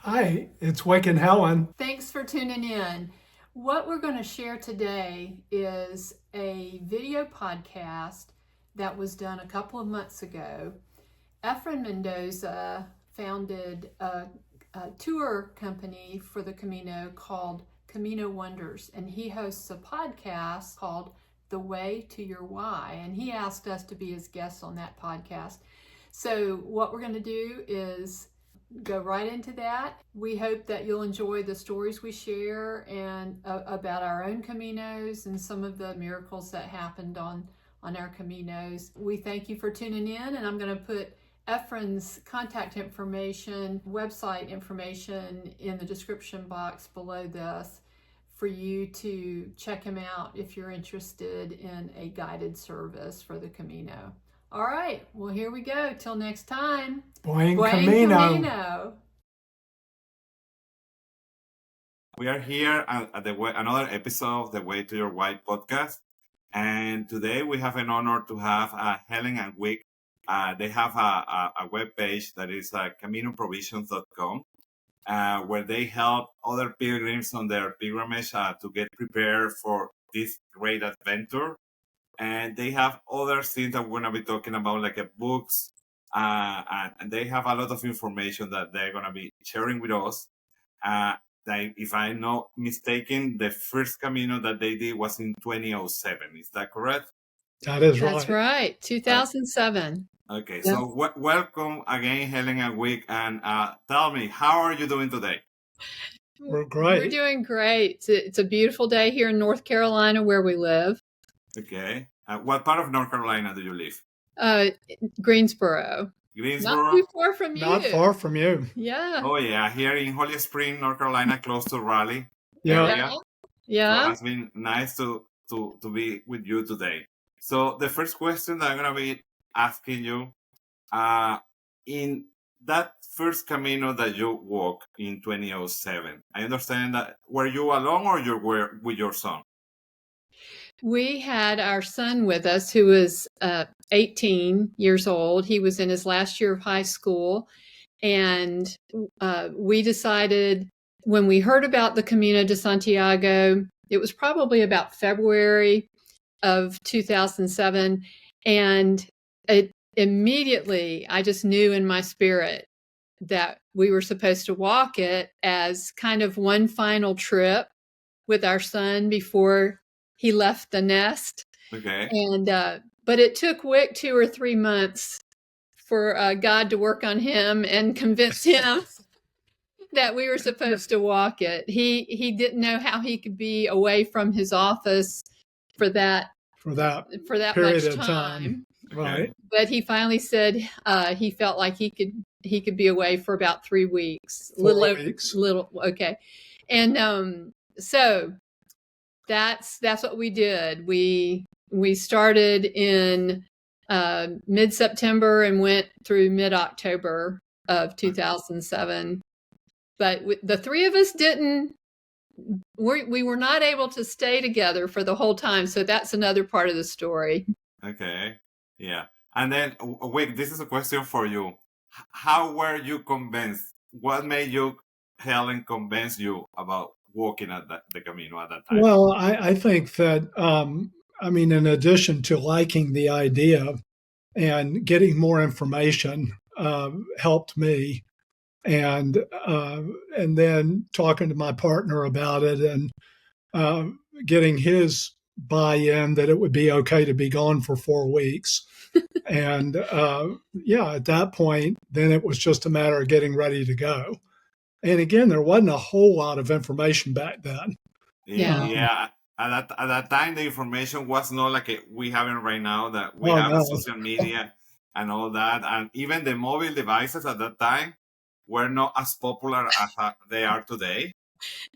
Hi, it's Wick and Helen. Thanks for tuning in. What we're going to share today is a video podcast that was done a couple of months ago. Efren Mendoza founded a tour company for the Camino called Camino Wonders, and he hosts a podcast called The Way to Your Why, and he asked us to be his guests on that podcast. So what we're going to do is go right into that. We hope that you'll enjoy the stories we share and about our own Caminos and some of the miracles that happened on our Caminos. We thank you for tuning in, and I'm going to put Efren's contact information, website information in the description box below this for you to check him out if you're interested in a guided service for the Camino. All right, well, here we go. Till next time. Buen Buen Camino. Camino. We are here at another episode of the Way to Your Why podcast. And today we have an honor to have Helen and Wick. They have a web page that is CaminoProvisions.com, where they help other pilgrims on their pilgrimage to get prepared for this great adventure. And they have other things that we're going to be talking about, like books, and they have a lot of information that they're going to be sharing with us. If I'm not mistaken, the first Camino that they did was in 2007. Is that correct? That is right. That's right, 2007. Okay, Yep. So welcome again, Helen and Wick, and tell me, how are you doing today? We're great. We're doing great. It's a beautiful day here in North Carolina where we live. Okay. What part of North Carolina do you live? Greensboro. Greensboro? Not too far from you. Not far from you. Yeah. Oh, yeah. Here in Holly Springs, North Carolina, close to Raleigh Yeah. area. Yeah. So it has been nice to be with you today. So the first question that I'm going to be asking you, in that first Camino that you walked in 2007, I understand that, were you alone or you were with your son? We had our son with us who was 18 years old. He was in his last year of high school. And we decided when we heard about the Camino de Santiago, it was probably about February of 2007. And immediately I just knew in my spirit that we were supposed to walk it as kind of one final trip with our son before he left the nest. Okay. And but it took Wick 2 or 3 months for God to work on him and convince him that we were supposed to walk it. He didn't know how he could be away from his office for that period much of time. Right. But he finally said he felt like he could be away for about 3 weeks. 4 weeks. Okay. And so that's what we did. We started in mid-September and went through mid-October of 2007. But the three of us we were not able to stay together for the whole time. So that's another part of the story. Okay. Yeah. And then, wait, this is a question for you. How were you convinced? What made you, Helen, convince you about walking at the Camino at that time? Well, I think that, in addition to liking the idea and getting more information helped me. And then talking to my partner about it and getting his buy-in that it would be okay to be gone for 4 weeks. And at that point, then it was just a matter of getting ready to go. And again, there wasn't a whole lot of information back then. Yeah. At that time, the information was not like we have it right now, that we have social media and all that. And even the mobile devices at that time were not as popular as they are today.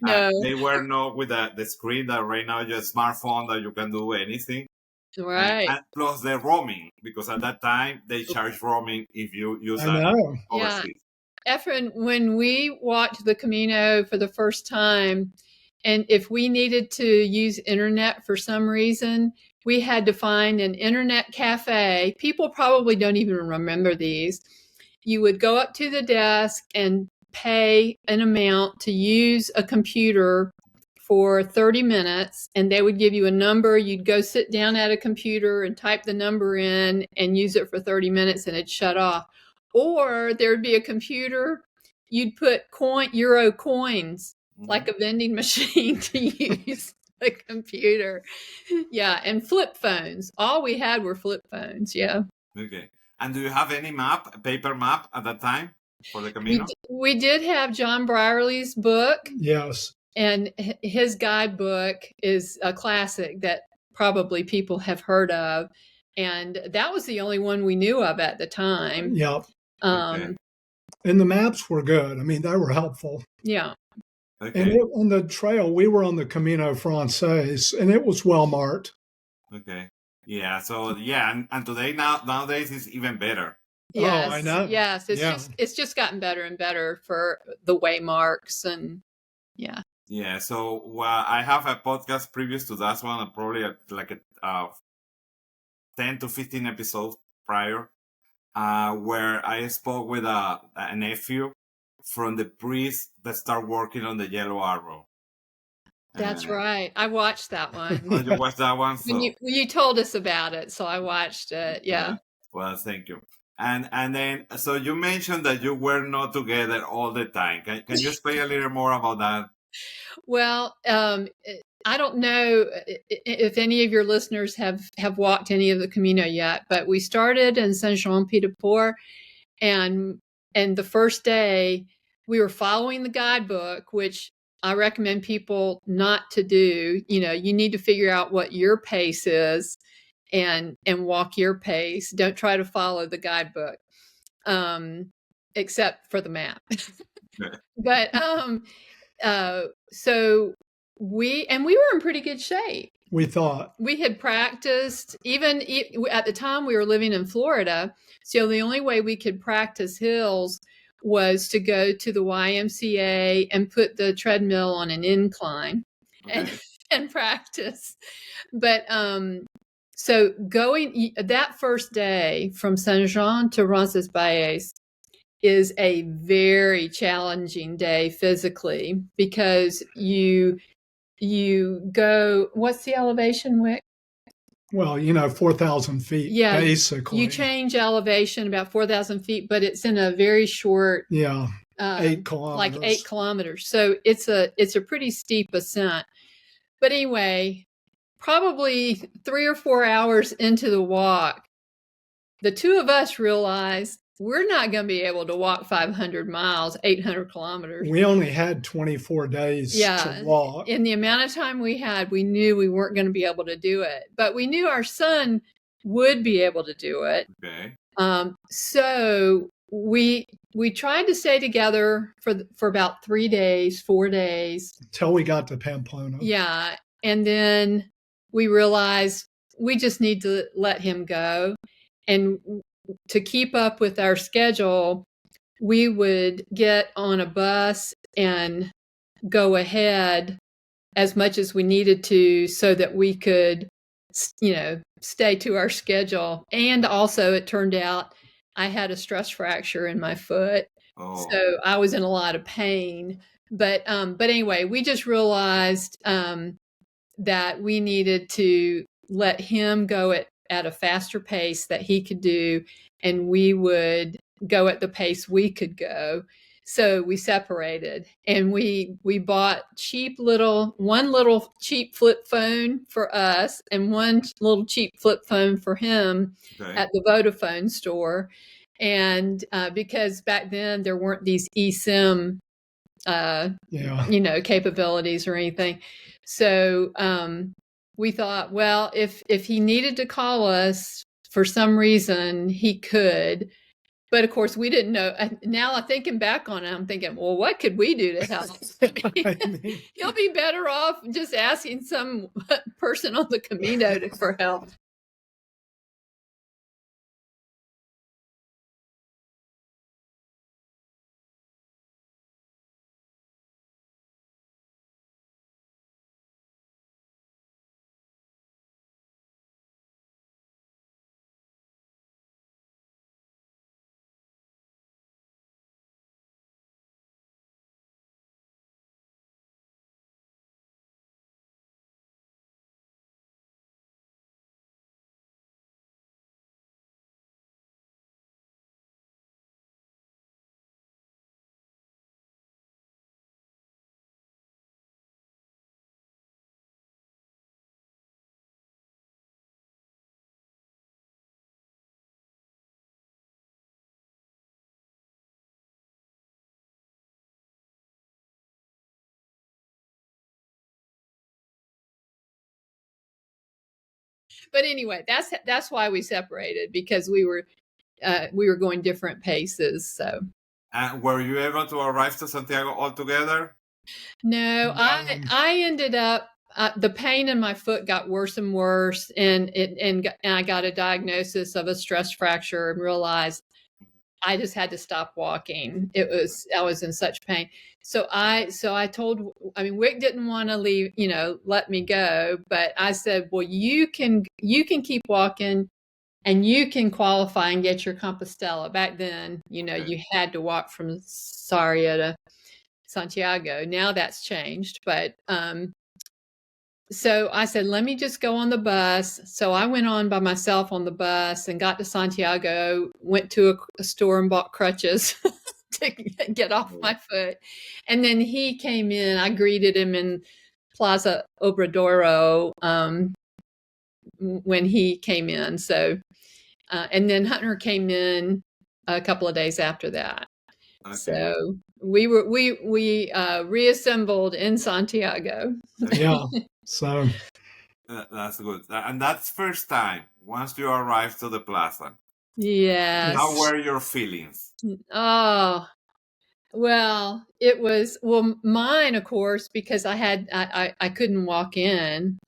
No. They were not with the screen that right now, your smartphone, that you can do anything. Right. And plus the roaming, because at that time they charge roaming if you use that overseas. Yeah. Efren, when we walked the Camino for the first time, and if we needed to use internet for some reason, we had to find an internet cafe. People probably don't even remember these. You would go up to the desk and pay an amount to use a computer for 30 minutes, and they would give you a number. You'd go sit down at a computer and type the number in and use it for 30 minutes, and it'd shut off. Or there'd be a computer, you'd put euro coins, like a vending machine, to use a computer. Yeah, and flip phones. All we had were flip phones. Yeah. Okay. And do you have any paper map at that time for the Camino? We did have John Brierley's book. Yes. And his guidebook is a classic that probably people have heard of. And that was the only one we knew of at the time. Yep. Okay. And the maps were good. I mean, they were helpful. Yeah. Okay. And on the trail, we were on the Camino Frances, and it was well marked. Okay. Yeah. So yeah, and today nowadays it's even better. Yes. Oh, I know. Yes. It's just gotten better and better for the waymarks and yeah. Yeah. So I have a podcast previous to that one, probably like a 10 to 15 episodes prior, where I spoke with a nephew from the priest that started working on the Yellow Arrow. That's right. I watched that one. Oh, you watched that one? So, when you told us about it, so I watched it. Yeah. Well, thank you. And then, so you mentioned that you were not together all the time. Can you explain a little more about that? Well, I don't know if any of your listeners have walked any of the Camino yet, but we started in Saint-Jean-Pied-de-Port, and the first day we were following the guidebook, which I recommend people not to do. You know, you need to figure out what your pace is and walk your pace. Don't try to follow the guidebook, except for the map. But so we were in pretty good shape. We thought. We had practiced, even at the time we were living in Florida. So the only way we could practice hills was to go to the YMCA and put the treadmill on an incline and practice. But so going that first day from Saint-Jean to Roncesvalles is a very challenging day physically, because you go, what's the elevation, Wick? Well, 4,000 feet, basically. You change elevation about 4,000 feet, but it's in a very short, 8 kilometers. Like 8 kilometers. So it's a pretty steep ascent. But anyway, probably 3 or 4 hours into the walk, the two of us realized we're not going to be able to walk 500 miles, 800 kilometers. We only had 24 days to walk. In the amount of time we had, we knew we weren't going to be able to do it. But we knew our son would be able to do it. Okay. So we tried to stay together for about 4 days. Until we got to Pamplona. Yeah. And then we realized we just need to let him go. And to keep up with our schedule, we would get on a bus and go ahead as much as we needed to so that we could, stay to our schedule. And also, it turned out I had a stress fracture in my foot. Oh. So I was in a lot of pain. But anyway, we just realized that we needed to let him go at a faster pace that he could do, and we would go at the pace we could go. So we separated, and we bought one little cheap flip phone for us and one little cheap flip phone for him at the Vodafone store. And because back then there weren't these eSIM capabilities or anything. So we thought, well, if he needed to call us for some reason, he could. But of course, we didn't know. Now I'm thinking back on it, I'm thinking, well, what could we do to help? He'll be better off just asking some person on the Camino for help. But anyway, that's why we separated, because we were going different paces. So. And were you able to arrive to Santiago all together? No, I ended up. The pain in my foot got worse and worse, and I got a diagnosis of a stress fracture and realized I just had to stop walking. I was in such pain. So I told, Wick didn't want to leave, let me go, but I said, well, you can keep walking and you can qualify and get your Compostela. Back then, you had to walk from Sarria to Santiago. Now that's changed, but so I said, let me just go on the bus. So I went on by myself on the bus and got to Santiago, went to a store and bought crutches to get off my foot. And then he came in. I greeted him in Plaza Obradoro when he came in. So, and then Hunter came in a couple of days after that. Okay. So we reassembled in Santiago. Yeah. So that's good. And that's first time once you arrived to the plaza. Yes. How were your feelings? Oh, well, it was, mine, of course, because I couldn't walk in.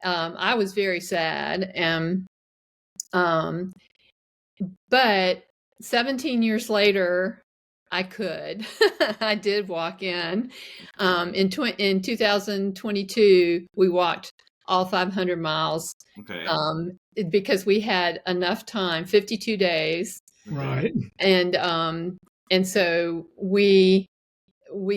I was very sad. And, but 17 years later, I could. I did walk in. In 2022, we walked all 500 miles. Okay. Because we had enough time, 52 days. Right. And so we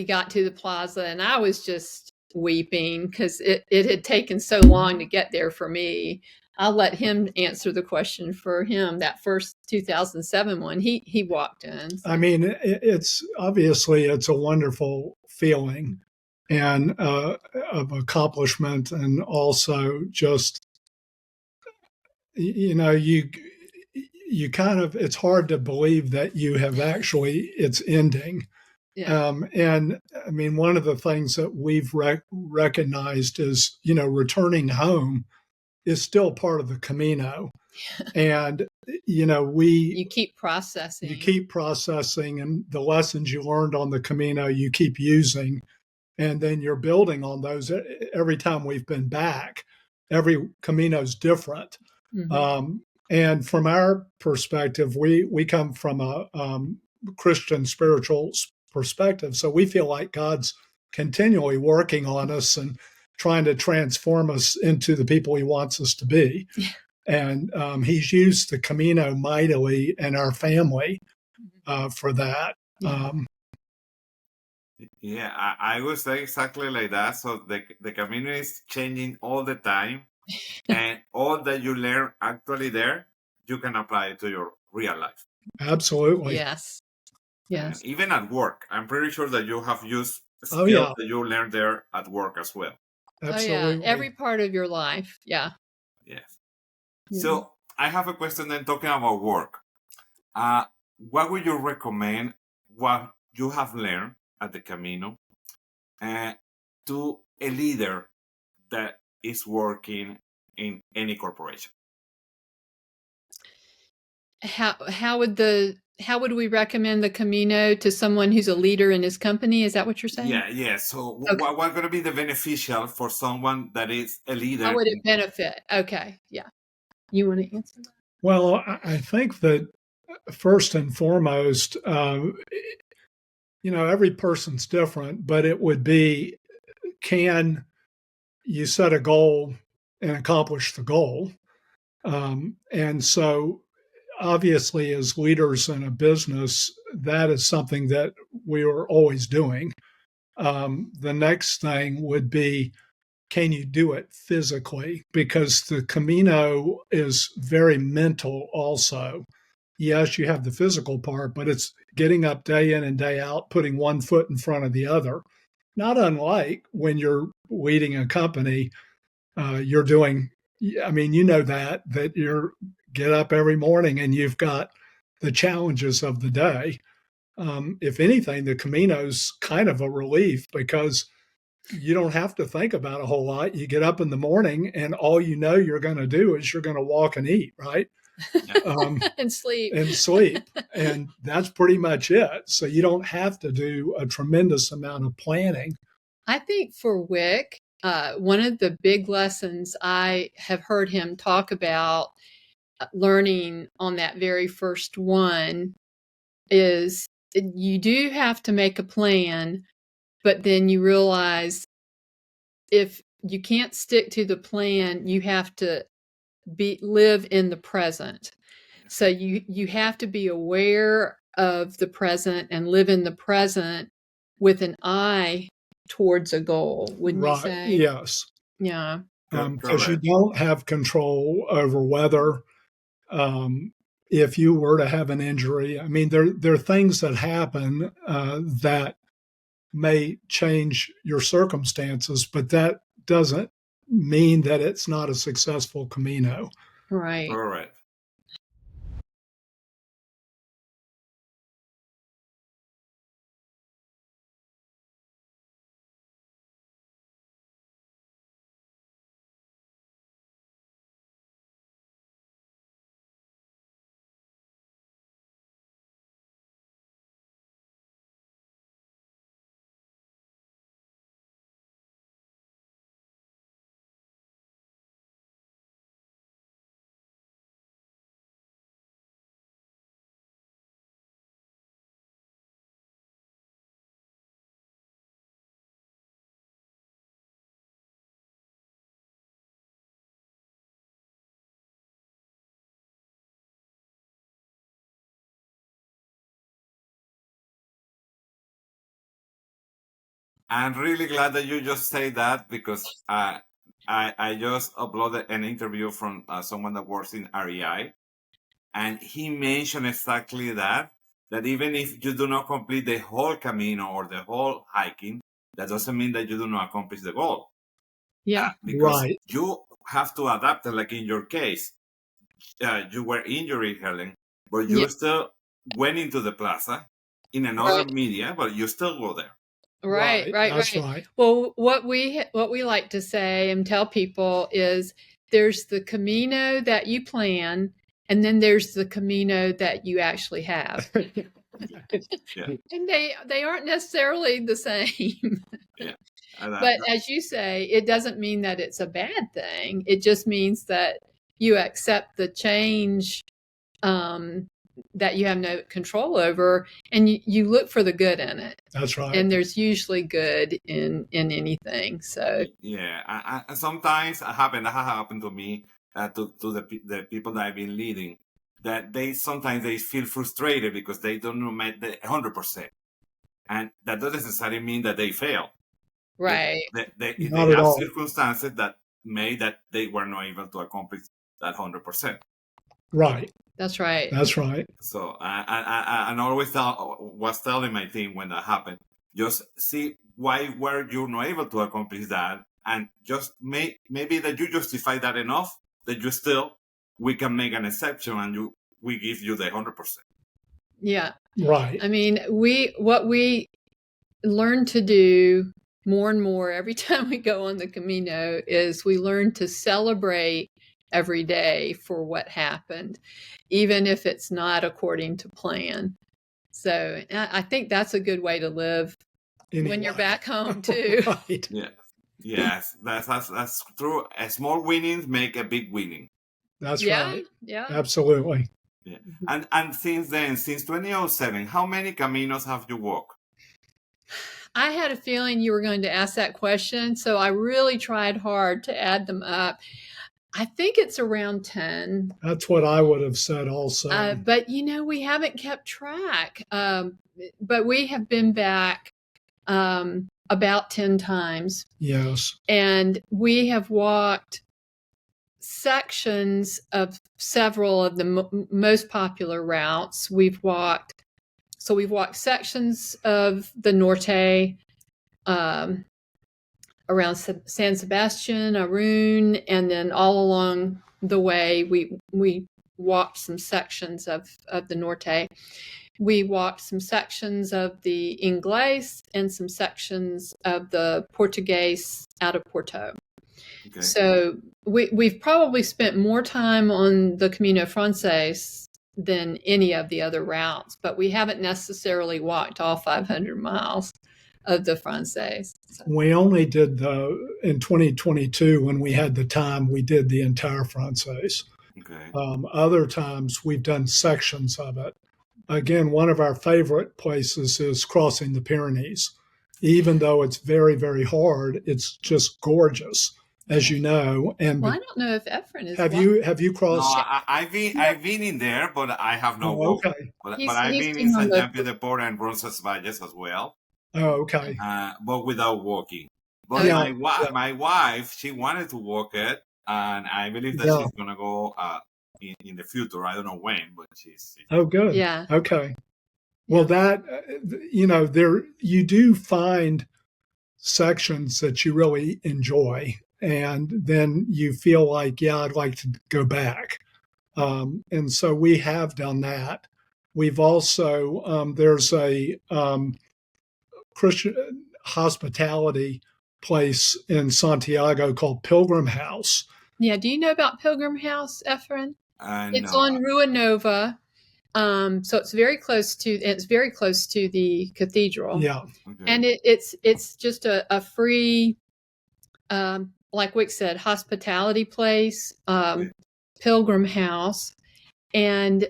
got to the plaza, and I was just weeping because it had taken so long to get there for me. I'll let him answer the question for him. That first 2007 one, he walked in. So. It's obviously it's a wonderful feeling and of accomplishment, and also just you kind of, it's hard to believe that you have actually, it's ending. Yeah. And one of the things that we've recognized is, returning home is still part of the Camino. And, you keep processing. And the lessons you learned on the Camino, you keep using. And then you're building on those every time we've been back. Every Camino is different. Mm-hmm. And from our perspective, we come from a Christian spiritual perspective. So we feel like God's continually working on us and trying to transform us into the people he wants us to be. And he's used the Camino mightily and our family for that. I would say exactly like that. So the Camino is changing all the time. And all that you learn actually there, you can apply it to your real life. Absolutely. Yes. And even at work, I'm pretty sure that you have used skills that you learned there at work as well. Absolutely. Oh, yeah. Every part of your life. Yeah. Yes. Yeah. So I have a question then talking about work. What would you recommend what you have learned at the Camino to a leader that is working in any corporation? How would we recommend the Camino to someone who's a leader in his company? Is that what you're saying? Yeah. So what's going to be the beneficial for someone that is a leader? How would it benefit? Okay. Yeah. You want to answer that? Well, I think that first and foremost, every person's different, but it would be, can you set a goal and accomplish the goal? And so obviously as leaders in a business, that is something that we are always doing. The next thing would be, can you do it physically? Because the Camino is very mental also. Yes, you have the physical part, but it's getting up day in and day out, putting one foot in front of the other. Not unlike when you're leading a company, you're doing, that you're get up every morning and you've got the challenges of the day. If anything, the Camino's kind of a relief because you don't have to think about a whole lot. You get up in the morning and all you know you're going to do is you're going to walk and eat, right? And sleep. And sleep. And that's pretty much it. So you don't have to do a tremendous amount of planning. I think for Wick, one of the big lessons I have heard him talk about learning on that very first one is you do have to make a plan, but then you realize if you can't stick to the plan, you have to live in the present. So you have to be aware of the present and live in the present with an eye towards a goal, wouldn't you say? Yes. Yeah. Because you don't have control over whether if you were to have an injury. I mean, there are things that happen that may change your circumstances, but that doesn't mean that it's not a successful Camino. Right. Correct. I'm really glad that you just say that because I just uploaded an interview from someone that works in REI, and he mentioned exactly that even if you do not complete the whole Camino or the whole hiking, that doesn't mean that you do not accomplish the goal. Yeah. Because Right. you have to adapt it. Like in your case, you were injured, Helen, but you still went into the plaza in another media, but you still go there. Right. That's right. Well, what we like to say and tell people is there's the Camino that you plan, and then there's the Camino that you actually have. Yeah. And they aren't necessarily the same. Yeah. But as you say, it doesn't mean that it's a bad thing. It just means that you accept the change that you have no control over, and you look for the good in it. That's right. And there's usually good in anything. So yeah, and sometimes that happened to me, to the people that I've been leading, that they sometimes they feel frustrated because they don't make the 100%, and that doesn't necessarily mean that they fail. Right. They Not have at all. circumstances that made that they were not able to accomplish that 100%. Right. That's right. That's right. So I always was telling my team when that happened, just see why were you not able to accomplish that, and just maybe that you justify that enough that you still we can make an exception and we give you the 100%. Yeah. Right. I mean, what we learn to do more and more every time we go on the Camino is we learn to celebrate every day for what happened, even if it's not according to plan. So I think that's a good way to live when you're back home too. Right. Yeah. Yes, that's true. A small winnings make a big winning. That's right. Yeah. Absolutely. Yeah. And since then, since 2007, how many Caminos have you walked? I had a feeling you were going to ask that question, so I really tried hard to add them up. I think it's around 10. That's what I would have said also. But, we haven't kept track. But we have been back about 10 times. Yes. And we have walked sections of several of the most popular routes. We've walked sections of the Norte, around San Sebastian, Arun, and then all along the way we walked some sections of the Norte. We walked some sections of the Inglés and some sections of the Portuguese out of Porto. Okay. So we've probably spent more time on the Camino Frances than any of the other routes, but we haven't necessarily walked all 500 miles of the Frances. So. We only did in 2022 when we had the time, we did the entire Frances. Okay. Other times we've done sections of it. Again, one of our favorite places is crossing the Pyrenees. Even though it's very, very hard, it's just gorgeous, as you know. And well, I don't know if Efren is. Have you crossed? No, I've been in there, but I have no walk. Okay. But I've been in San Jean de Port and Roncesvalles as well. Oh, okay. But without walking. But my wife, she wanted to walk it, and I believe that she's gonna go in the future. I don't know when, but she's oh, good. Yeah. Okay. Well, that there you do find sections that you really enjoy, and then you feel like, yeah, I'd like to go back. And so we have done that. We've also there's a Christian hospitality place in Santiago called Pilgrim House. Yeah. Do you know about Pilgrim House, Efren? It's no. on Rua Nova. So it's very close to the cathedral. Yeah. Okay. And it's just a free, like Wick said, hospitality place, Pilgrim House, and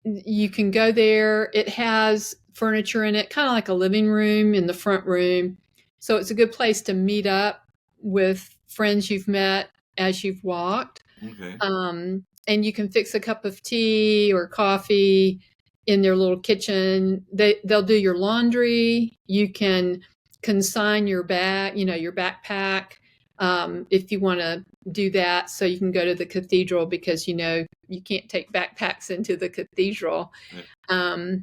you can go there. It has furniture in it, kind of like a living room in the front room. So it's a good place to meet up with friends you've met as you've walked. Okay. And you can fix a cup of tea or coffee in their little kitchen. They'll do your laundry. You can consign your bag, your backpack, if you want to do that. So you can go to the cathedral because, you can't take backpacks into the cathedral. Yeah.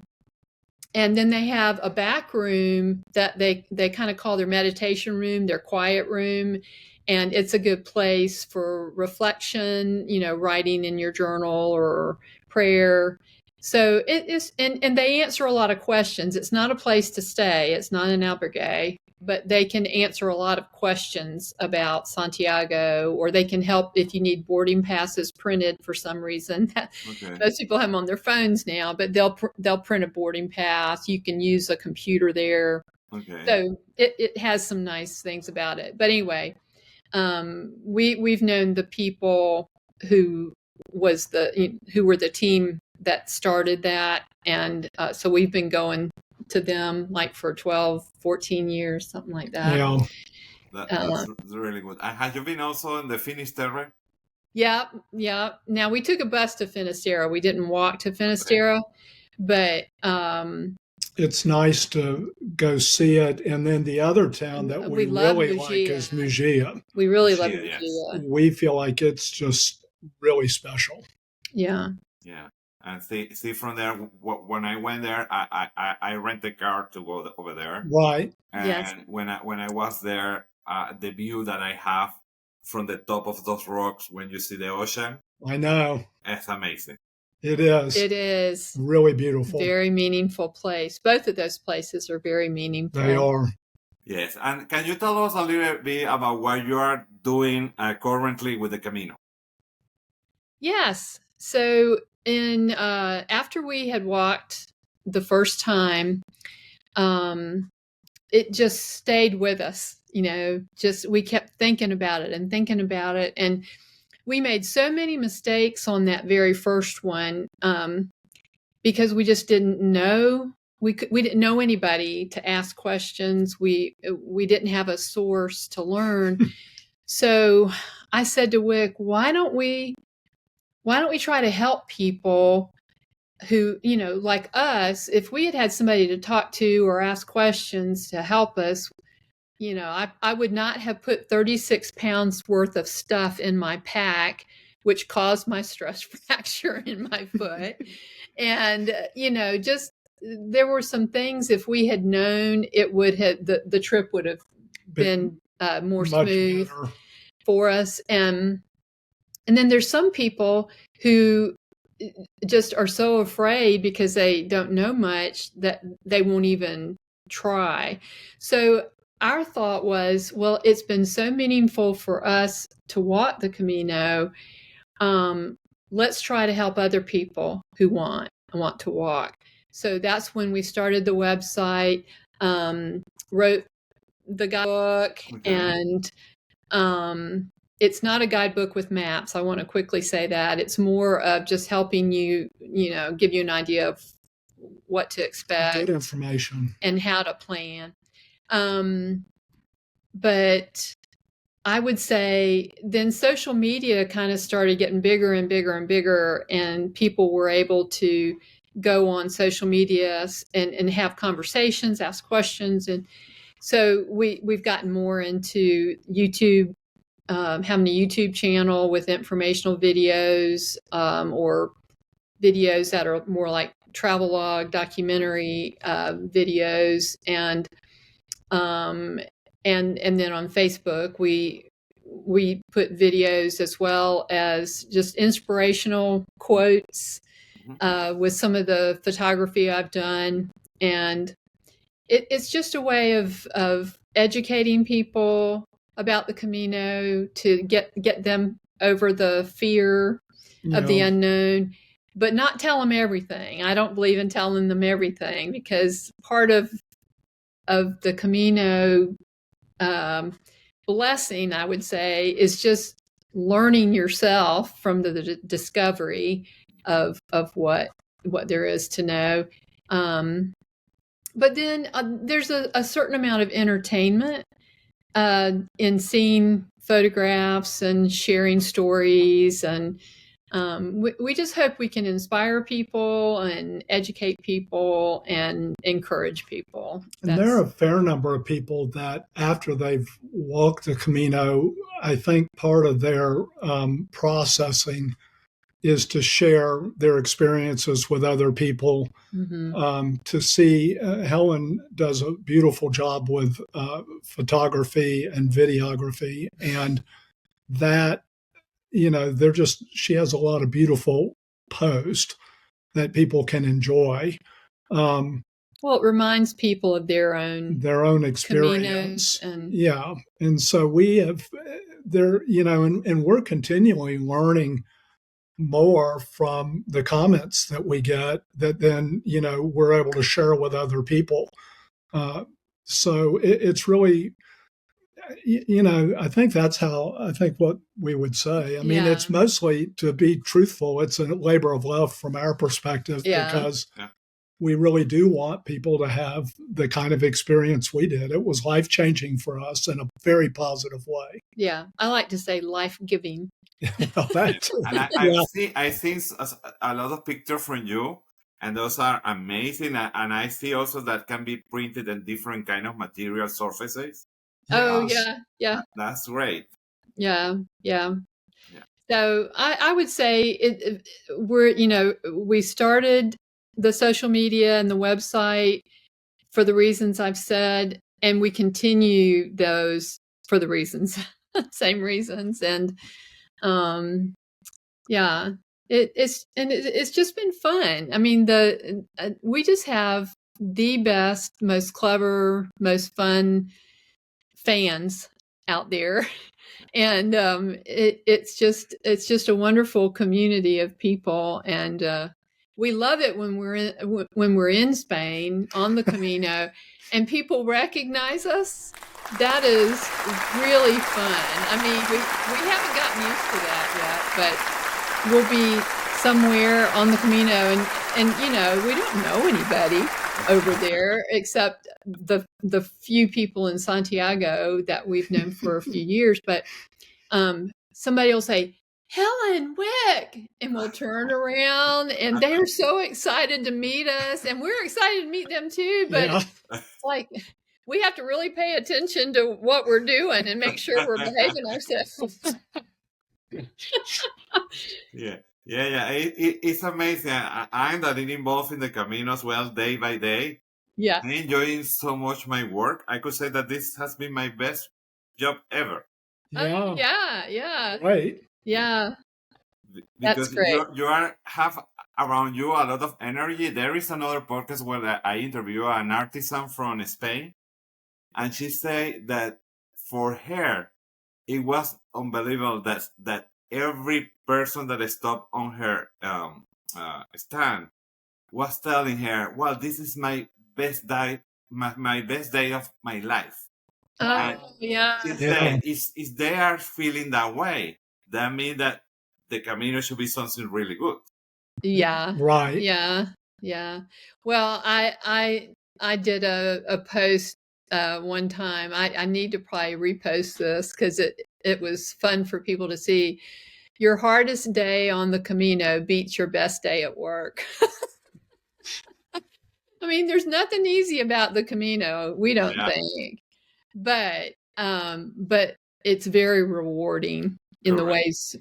And then they have a back room that they kind of call their meditation room, their quiet room. And it's a good place for reflection, writing in your journal or prayer. So it is, and they answer a lot of questions. It's not a place to stay. It's not an albergue, but they can answer a lot of questions about Santiago, or they can help if you need boarding passes printed for some reason. Okay. Most people have them on their phones now, but they'll print a boarding pass. You can use a computer there. Okay. So it has some nice things about it. But anyway, we've known the people who were the team that started that, and so we've been going to them like for 12, 14 years, something like that. Yeah, that's really good. And have you been also in the Finisterre? Yeah. Now we took a bus to Finisterre. We didn't walk to Finisterre, but it's nice to go see it. And then the other town that we really like is Muggia. We really love Muggia. Yes. We feel like it's just really special. Yeah. Yeah. And see from there, when I went there, I rented a car to go over there. Right. And yes. when I was there, the view that I have from the top of those rocks when you see the ocean. I know. It's amazing. It is. It is. Really beautiful. Very meaningful place. Both of those places are very meaningful. They are. Yes. And can you tell us a little bit about what you are doing currently with the Camino? Yes. So after we had walked the first time, it just stayed with us, we kept thinking about it. And we made so many mistakes on that very first one, because we just didn't know. We didn't know anybody to ask questions. We didn't have a source to learn. So I said to Wick, why don't we try to help people who, like us, if we had somebody to talk to or ask questions to help us, I would not have put 36 pounds worth of stuff in my pack, which caused my stress fracture in my foot. And, just there were some things, if we had known, it would have, the trip would have been more smooth for us. And And then there's some people who just are so afraid because they don't know much that they won't even try. So our thought was, well, it's been so meaningful for us to walk the Camino. Let's try to help other people who want to walk. So that's when we started the website, wrote the guidebook, and it's not a guidebook with maps. I want to quickly say that. It's more of just helping you, give you an idea of what to expect. Good information. And how to plan. But I would say then social media kind of started getting bigger and bigger and bigger, and people were able to go on social media and have conversations, ask questions. And so we've gotten more into YouTube, having a YouTube channel with informational videos, or videos that are more like travelogue, documentary videos, and then on Facebook we put videos as well as just inspirational quotes with some of the photography I've done, and it's just a way of educating people about the Camino to get them over the fear of the unknown, but not tell them everything. I don't believe in telling them everything, because part of the Camino blessing, I would say, is just learning yourself from the discovery of what there is to know. But then there's a certain amount of entertainment in seeing photographs and sharing stories, and we just hope we can inspire people and educate people and encourage people. And there are a fair number of people that after they've walked the Camino, I think part of their processing is to share their experiences with other people. To see, Helen does a beautiful job with photography and videography, and that, she has a lot of beautiful posts that people can enjoy. Well, it reminds people of their own experience. And so we have there, and we're continually learning more from the comments that we get that then, we're able to share with other people. So it's really, I think that's what we would say. I mean, it's mostly, to be truthful, it's a labor of love from our perspective, because we really do want people to have the kind of experience we did. It was life-changing for us in a very positive way. Yeah. I like to say life-giving. And I see a lot of pictures from you, and those are amazing. And I see also that can be printed in different kind of material surfaces. Oh, yeah. That's great. Yeah. So I would say we started the social media and the website for the reasons I've said, and we continue those for the reasons, same reasons. And it's just been fun. I mean, we just have the best, most clever, most fun fans out there, and it's just a wonderful community of people, and we love it when we're in Spain on the Camino and people recognize us. That is really fun. I mean, we haven't gotten used to that yet, but we'll be somewhere on the Camino, and we don't know anybody over there except the few people in Santiago that we've known for a few years. But somebody will say, "Helen Wick," and we'll turn around, and they're so excited to meet us, and we're excited to meet them too. But it's like, we have to really pay attention to what we're doing and make sure we're behaving ourselves. Yeah. It's amazing. I'm that involved in the Camino as well, day by day. Yeah. I'm enjoying so much my work. I could say that this has been my best job ever. Yeah. Right. Yeah. That's because great. you are have around you a lot of energy. There is another podcast where I interview an artisan from Spain, and she said that for her it was unbelievable that every person that stopped on her stand was telling her, "Well, this is my best day, my best day of my life." And Oh, yeah. she Yeah. said, "If they are feeling that way, that means that the Camino should be something really good." Yeah. Right. Yeah. Yeah. Well, I did a post one time. I need to probably repost this because it was fun for people to see. Your hardest day on the Camino beats your best day at work. I mean, there's nothing easy about the Camino, we don't Yeah, think, but it's very rewarding in the correct. ways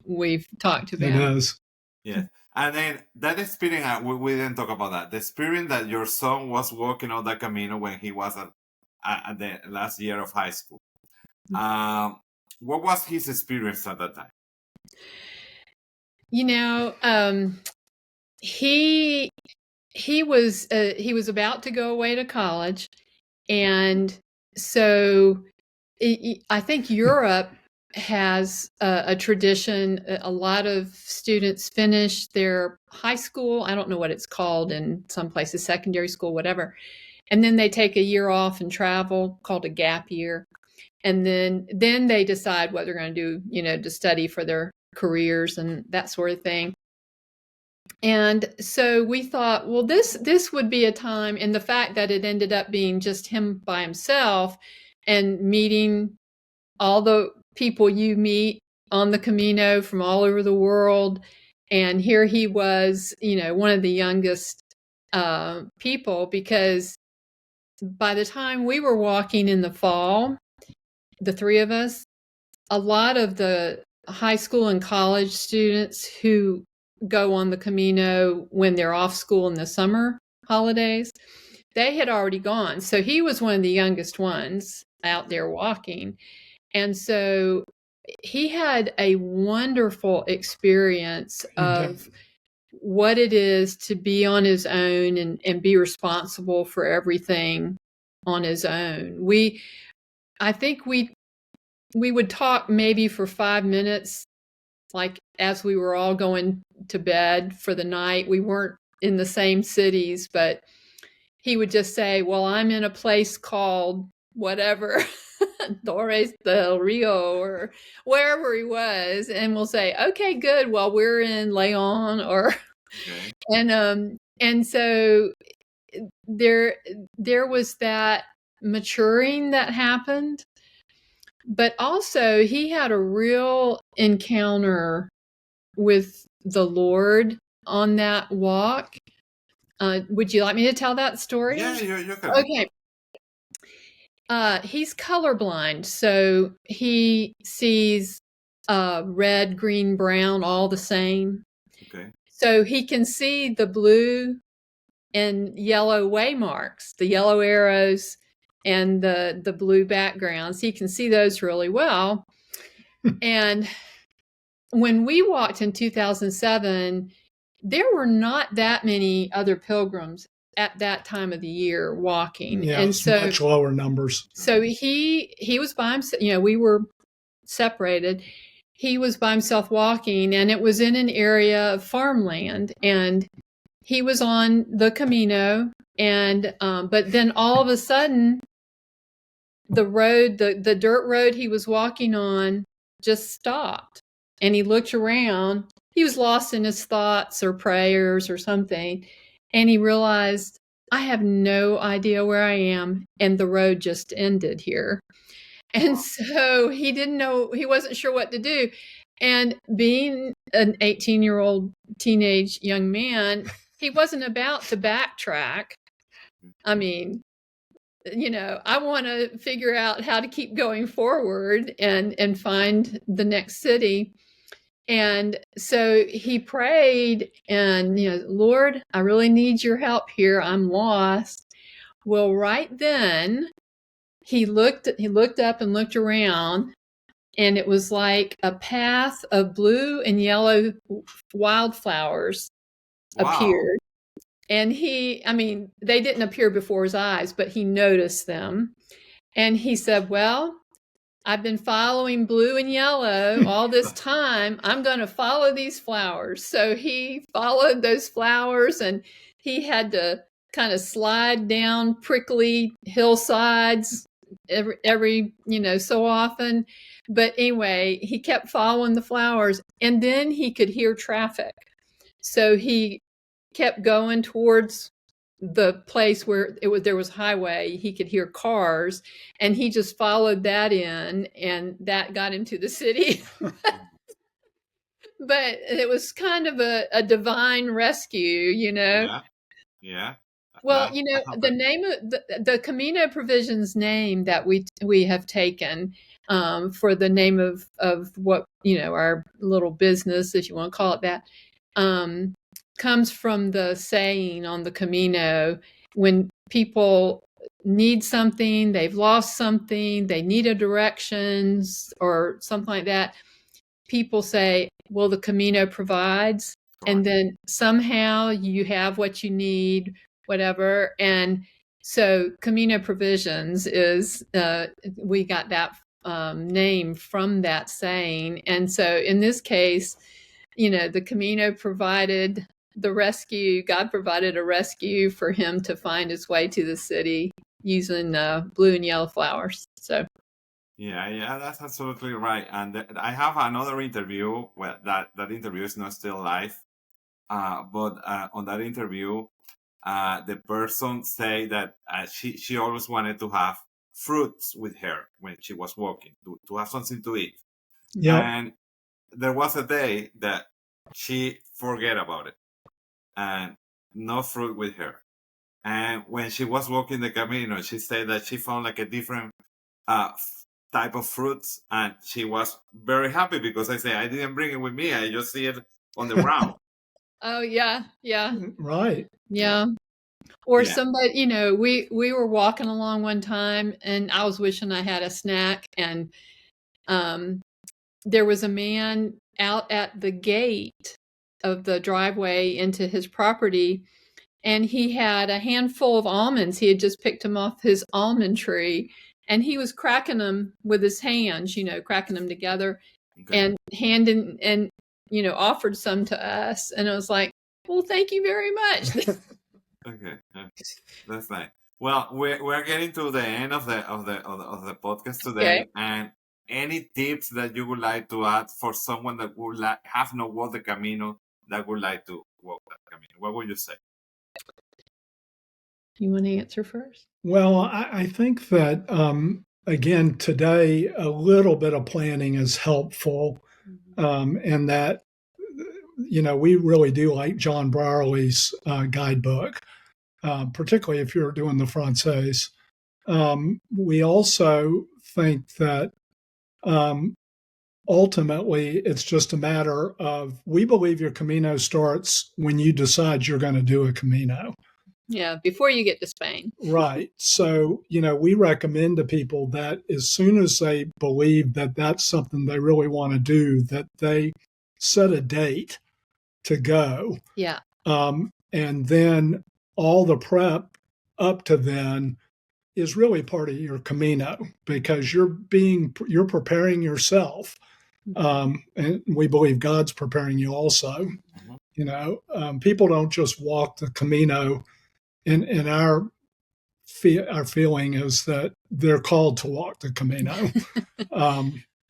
we've talked It about. is. Yes. And then that experience, we didn't talk about that. The experience that your son was walking on the Camino when he was at the last year of high school. What was his experience at that time? You know, he he was about to go away to college, and so I think Europe has a tradition. A lot of students finish their high school. I don't know what it's called in some places, secondary school, whatever. And then they take a year off and travel, called a gap year. And then they decide what they're going to do, to study for their careers and that sort of thing. And so we thought, well, this would be a time, and the fact that it ended up being just him by himself and meeting all the people you meet on the Camino from all over the world. And here he was, one of the youngest people, because by the time we were walking in the fall, the three of us, a lot of the high school and college students who go on the Camino when they're off school in the summer holidays, they had already gone. So he was one of the youngest ones out there walking. And so he had a wonderful experience He did. of what it is to be on his own and be responsible for everything on his own. I think we would talk maybe for 5 minutes, like as we were all going to bed for the night. We weren't in the same cities, but he would just say, well, I'm in a place called whatever, Torres del Rio, or wherever he was. And we'll say, okay, good. Well, we're in Leon, or, Okay. and so there was that maturing that happened. But also, he had a real encounter with the Lord on that walk. Would you like me to tell that story? Yeah, you can. Okay. He's colorblind, so he sees red, green, brown, all the same. Okay. So he can see the blue and yellow waymarks, the yellow arrows and the blue backgrounds. He can see those really well. And when we walked in 2007, there were not that many other pilgrims at that time of the year walking. Yeah, and it's so much lower numbers. So he was by himself. We were separated. He was by himself walking, and it was in an area of farmland. And he was on the Camino, and but then all of a sudden, the road, the dirt road he was walking on, just stopped, and he looked around. He was lost in his thoughts or prayers or something, and he realized, I have no idea where I am, and the road just ended here. And so he didn't know, he wasn't sure what to do. And being an 18-year-old teenage young man, he wasn't about to backtrack. I mean, I want to figure out how to keep going forward and find the next city. And so he prayed, and, Lord, I really need your help here. I'm lost. Well, right then he looked up and looked around, and it was like a path of blue and yellow wildflowers Wow. appeared. And they didn't appear before his eyes, but he noticed them. And he said, well, I've been following blue and yellow all this time. I'm going to follow these flowers. So he followed those flowers, and he had to kind of slide down prickly hillsides every so often. But anyway, he kept following the flowers, and then he could hear traffic. So he kept going towards the place where there was highway. He could hear cars, and he just followed that in, and that got him to the city. But it was kind of a divine rescue, Yeah. Well, That the happened. name of the Camino Provisions name that we have taken for the name of what our little business, if you want to call it that, comes from the saying on the Camino, when people need something, they've lost something, they need a directions or something like that, people say, well, the Camino provides. And Correct. then somehow you have what you need, whatever. And so Camino Provisions is, we got that name from that saying. And so in this case, the Camino provided the rescue. God provided a rescue for him to find his way to the city using blue and yellow flowers. So Yeah, that's absolutely right. And I have another interview where that interview is not still live. But on that interview, the person say that she always wanted to have fruits with her when she was walking to have something to eat. Yep. And there was a day that she forget about it and no fruit with her. And when she was walking the Camino, she said that she found like a different type of fruits, and she was very happy because I say I didn't bring it with me. I just see it on the ground. oh yeah, Right. yeah. Or Yeah. somebody, we were walking along one time, and I was wishing I had a snack, and there was a man out at the gate of the driveway into his property, and he had a handful of almonds. He had just picked them off his almond tree, and he was cracking them with his hands, cracking them together Okay. and handing and offered some to us. And I was like, well, thank you very much. Okay. That's nice. Well, we're getting to the end of the podcast today, Okay. and any tips that you would like to add for someone that would have not walked the Camino, that would like to walk that Camino? What would you say? You want to answer first? Well, I think that, again, today, a little bit of planning is helpful, and that, we really do like John Brierley's guidebook, particularly if you're doing the Française. We also think that ultimately it's just a matter of, we believe your Camino starts when you decide you're going to do a Camino. Yeah, before you get to Spain. Right. So, we recommend to people that as soon as they believe that that's something they really want to do, that they set a date to go. Yeah. And then all the prep up to then is really part of your Camino, because you're preparing yourself. And we believe God's preparing you also. Mm-hmm. People don't just walk the Camino. In our feeling is that they're called to walk the Camino.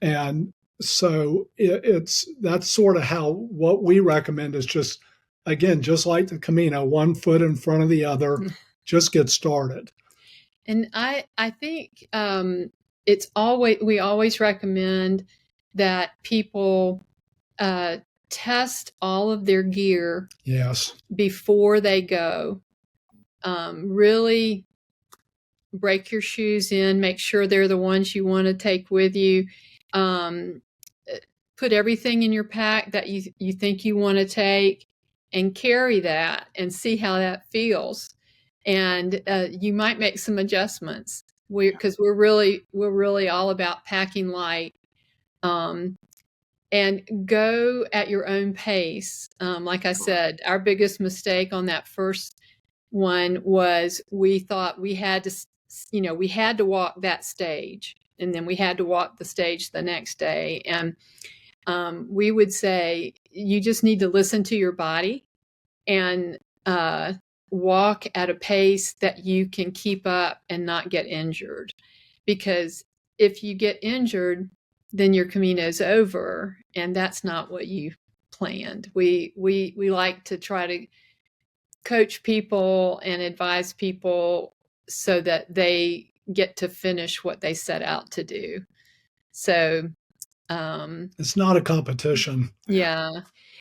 And so that's sort of how, what we recommend is just, again, just like the Camino, one foot in front of the other, just get started. And I think we always recommend that people test all of their gear. Yes. Before they go. Really break your shoes in, make sure they're the ones you want to take with you. Put everything in your pack that you think you want to take, and carry that and see how that feels. And you might make some adjustments, because we're really all about packing light. and go at your own pace. Like I said, our biggest mistake on that first one was we thought we had to walk that stage, and then we had to walk the stage the next day. And we would say you just need to listen to your body and walk at a pace that you can keep up and not get injured. Because if you get injured, then your Camino's over, and that's not what you planned. We like to try to coach people and advise people so that they get to finish what they set out to do. So it's not a competition. Yeah.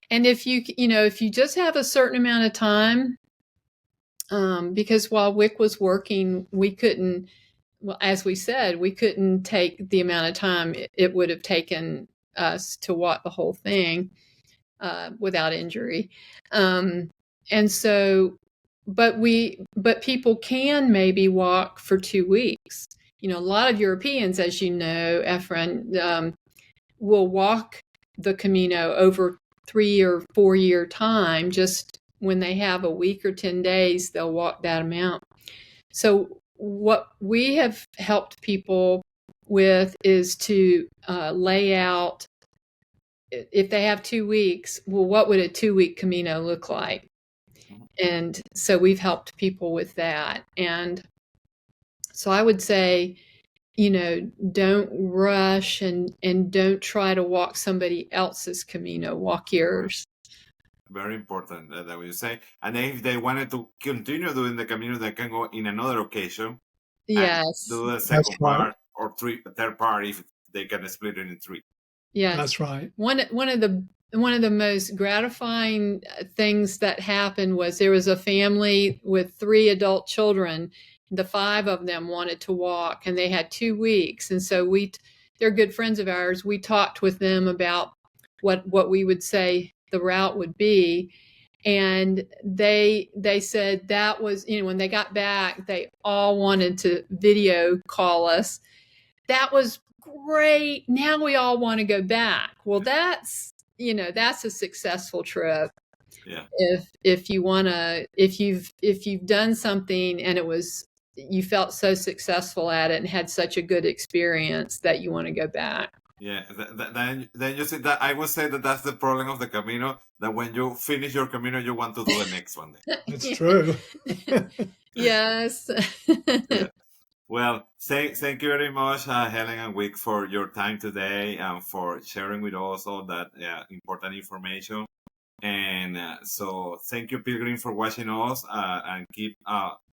And if you just have a certain amount of time, because while Wick was working, we couldn't, well, as we said, we couldn't take the amount of time it would have taken us to walk the whole thing without injury. And so, but people can maybe walk for 2 weeks. A lot of Europeans, as you know, Efren, will walk the Camino over 3 or 4 year time. Just when they have a week or 10 days, they'll walk that amount. So what we have helped people with is to lay out, if they have 2 weeks, well, what would a 2-week Camino look like? And so we've helped people with that. And so I would say, don't rush and don't try to walk somebody else's Camino, walk yours. Very important that you say. And if they wanted to continue doing the Camino, they can go in another occasion. Yes. Do the second part or third part if they can split it in 3. Yes. That's right. One of the most gratifying things that happened was there was a family with 3 adult children. The 5 of them wanted to walk, and they had 2 weeks. And so they're good friends of ours. We talked with them about what we would say the route would be. And they said that was, when they got back, they all wanted to video call us. That was great. Now we all want to go back. Well, that's a successful trip. Yeah. If you've done something and you felt so successful at it and had such a good experience that you want to go back. Yeah, then you see that I would say that's the problem of the Camino, that when you finish your Camino, you want to do the next one. It's true. Yes. Yeah. Well, thank you very much, Helen and Wick, for your time today and for sharing with us all that important information. And so thank you, Pilgrim, for watching us, and keep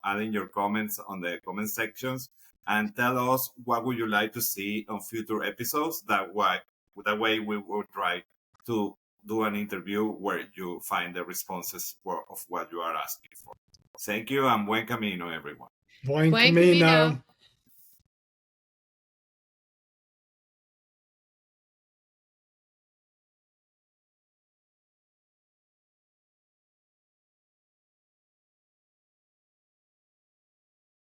adding your comments on the comment sections, and tell us what would you like to see on future episodes. That way we will try to do an interview where you find the responses of what you are asking for. Thank you, and buen camino, everyone. Buen camino.